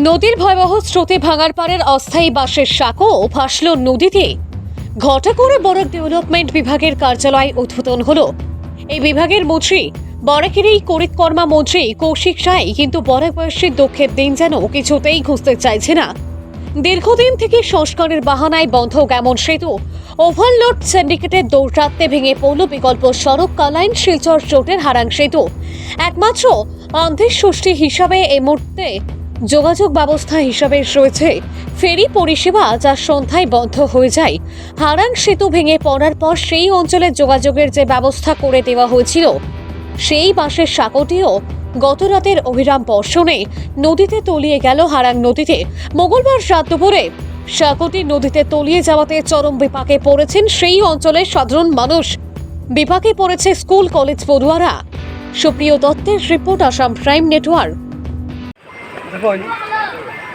নদীর ভয়াবহ স্রোতে ভাঙার পাড়ের অস্থায়ী বাঁশের সাঁকো ভাসল নদীতে। ঘটা করে বরাক ডেভেলপমেন্ট বিভাগের কার্যালয় উদ্বোধন হলো। এই বিভাগের মন্ত্রী বরাকেরই করিতকর্মা মন্ত্রী কৌশিক রায় কিন্তু বরাকবাসীর দুঃখের দিন যেন কিছুতেই ঘুচতে চাইছে না। দীর্ঘদিন থেকে সংস্কারের বাহানায় বন্ধ এমন সেতু ওভারলোড সিন্ডিকেটের দৌড়াত্মে ভেঙে পড়ল বিকল্প সড়ক কালাইন শিলচর রোডের হারাং সেতু। একমাত্র আন্ধের ষষ্ঠী হিসাবে এই মুহূর্তে যোগাযোগ ব্যবস্থা হিসাবে রয়েছে ফেরি পরিষেবা, যা সন্ধ্যায় বন্ধ হয়ে যায়। হারাং সেতু ভেঙে পড়ার পর সেই অঞ্চলে যোগাযোগের যে ব্যবস্থা করে দেওয়া হয়েছিল, সেই বাঁশের সাঁকোটিও গত রাতের অবিরাম বর্ষণে নদীতে তলিয়ে গেল হারাং নদীতে। মঙ্গলবার রাত দুপুরে সাঁকোটি নদীতে তলিয়ে যাওয়াতে চরম বিপাকে পড়েছেন সেই অঞ্চলের সাধারণ মানুষ। বিপাকে পড়েছে স্কুল কলেজ পড়ুয়ারা। সুপ্রিয় দত্তের রিপোর্ট, আসাম প্রাইম নেটওয়ার্ক। দেখুন,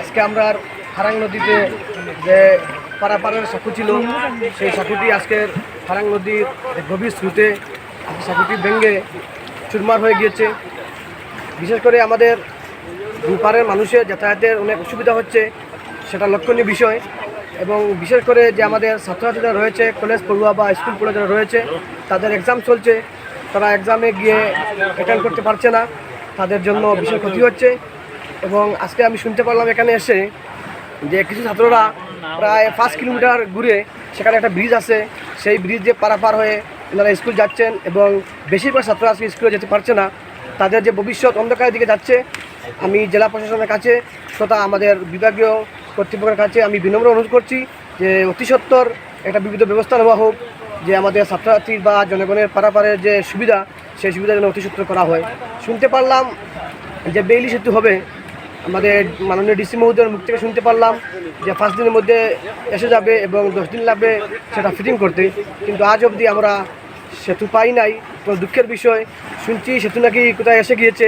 আজকে আমরা হারাং নদীতে যে পারাপারের সাঁকু ছিল, সেই সাঁকুটি আজকের হারাং নদীর গভীর স্রোতে সাঁকুটি ভেঙে চুরমার হয়ে গিয়েছে। বিশেষ করে আমাদের দুপারের মানুষের যাতায়াতের অনেক অসুবিধা হচ্ছে, সেটা লক্ষণীয় বিষয়। এবং বিশেষ করে যে আমাদের ছাত্রছাত্রীরা রয়েছে, কলেজ পড়ুয়া বা স্কুল পড়ুয়া যারা রয়েছে, তাদের এক্সাম চলছে, তারা এক্সামে গিয়ে অ্যাটেন্ড করতে পারছে না, তাদের জন্য বিশেষ ক্ষতি হচ্ছে। এবং আজকে আমি শুনতে পারলাম এখানে এসে যে কিছু ছাত্ররা প্রায় 5 কিলোমিটার ঘুরে সেখানে একটা ব্রিজ আছে, সেই ব্রিজে পারাপার হয়ে ওনারা স্কুল যাচ্ছেন। এবং বেশিরভাগ ছাত্র আজকে স্কুলে যেতে পারছে না, তাদের যে ভবিষ্যৎ অন্ধকারের দিকে যাচ্ছে। আমি জেলা প্রশাসনের কাছে তথা আমাদের বিভাগীয় কর্তৃপক্ষের কাছে আমি বিনম্র অনুরোধ করছি যে অতি সত্বর একটা বিবিধ ব্যবস্থা নেওয়া হোক, যে আমাদের ছাত্রছাত্রী বা জনগণের পারাপারের যে সুবিধা, সেই সুবিধা যেন অতি সত্বর করা হয়। শুনতে পারলাম যে বেইলি সেতু হবে, আমাদের মাননীয় ডিসি মহোদয়ের মুখ থেকে শুনতে পারলাম যে 5 দিনের মধ্যে এসে যাবে এবং 10 দিন লাগবে সেটা ফিটিং করতে। কিন্তু আজ অবধি আমরা সেতু পাই নাই। তো দুঃখের বিষয়, শুনছি সেতু নাকি কোথায় এসে গিয়েছে।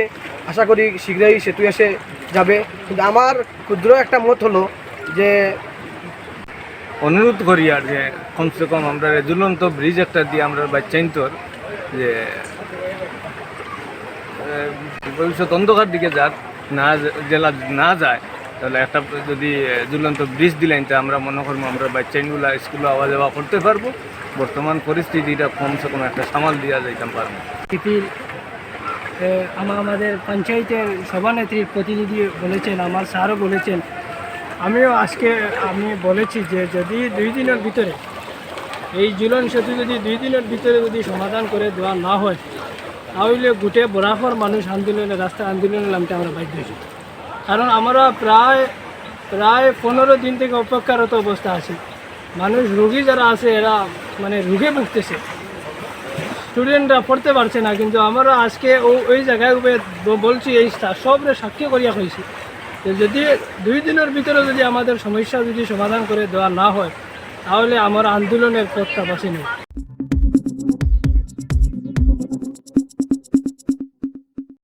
আশা করি শীঘ্রই সেতু এসে যাবে। কিন্তু আমার ক্ষুদ্র একটা মত হলো যে অনুরোধ করি আর যে কমসে কম আমরা ঝুলন্ত ব্রিজ একটা দিয়ে আমরা বাচ্চাইন্তর যে ভবিষ্যৎ অন্ধকার দিকে জেলা না যায়, তাহলে একটা যদি ঝুলন্ত ব্রিজ দিলেন তা আমরা মনে করবো আমরা বাচ্চাইনগুলা স্কুলে আওয়া যাওয়া করতে পারবো। বর্তমান পরিস্থিতিটা কমসে কম একটা সামাল দেওয়া যাইতে পারবো। আমাদের পঞ্চায়েতের সভানেত্রীর প্রতিনিধি বলেছেন, আমার স্যারও বলেছেন, আমিও আজকে আমি বলেছি যে যদি 2 দিনের ভিতরে এই ঝুলন সেতু যদি 2 দিনের ভিতরে যদি সমাধান করে দেওয়া না হয়, তাহলে গোটে বরাবর মানুষ আন্দোলনে রাস্তায় আন্দোলনে নামতে আমরা বাধ্য হয়েছি। কারণ আমরা প্রায় 15 দিন থেকে অপেক্ষারত অবস্থা আছে। মানুষ রোগী যারা আছে এরা মানে রোগে ভুগতেছে, স্টুডেন্টরা পড়তে পারছে না। কিন্তু আমরা আজকে ওই জায়গায় বলছি, এই সবরে সাক্ষী করিয়া হয়েছি যে যদি 2 দিনের ভিতরে যদি আমাদের সমস্যা যদি সমাধান করে দেওয়া না হয়, তাহলে আমার আন্দোলনের পথটা বাঁচে নেই।